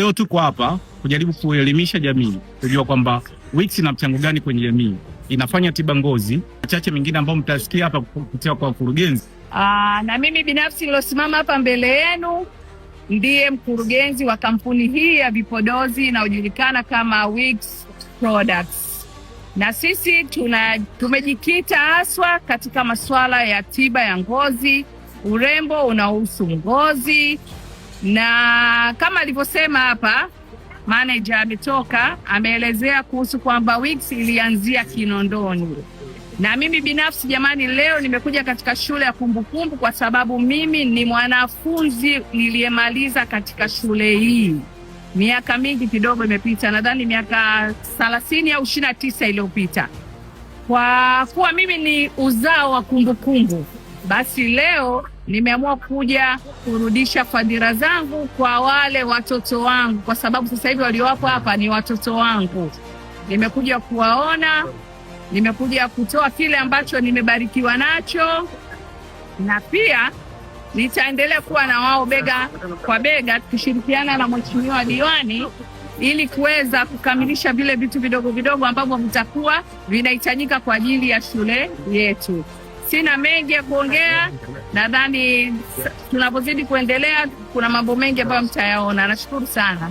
Leo tuko hapa kujaribu kuelimisha jamii, kujua kwamba Wicks ina mchango gani kwenye jamii, inafanya tiba ngozi, chache mengine ambayo mtasikia hapa kupitia kwa mkurugenzi. Na mimi binafsi nilosimama hapa mbele yenu ndiye mkurugenzi wa kampuni hii ya vipodozi inayojulikana kama Wicks Products. Na sisi tumejikita haswa katika masuala ya tiba ya ngozi, urembo unaohusu ngozi, na kama alivyosema hapa manager ametoka ameelezea kuhusu kwamba Wicks ilianzia Kinondoni. Na mimi binafsi jamani, leo nimekuja katika shule ya kumbukumbu kwa sababu mimi ni mwanafunzi niliyemaliza katika shule hii. Miaka mingi kidogo imepita, nadhani miaka 30 au 29 iliyopita. Kwa kuwa mimi ni uzao wa kumbukumbu, basi leo nimeamua kuja kurudisha fadhila zangu kwa wale watoto wangu, kwa sababu sasa hivi waliowapo hapa ni watoto wangu. Nimekuja kuwaona, nimekuja kutoa kile ambacho nimebarikiwa nacho, na pia nitaendelea kuwa na wao bega kwa bega tukishirikiana na mheshimiwa diwani ili kuweza kukamilisha vile vitu vidogo vidogo ambavyo vitakuwa vinahitajika kwa ajili ya shule yetu. Sina mengi ya kuongea, nadhani tunapozidi kuendelea kuna mambo mengi ambayo mtayaona. Nashukuru sana.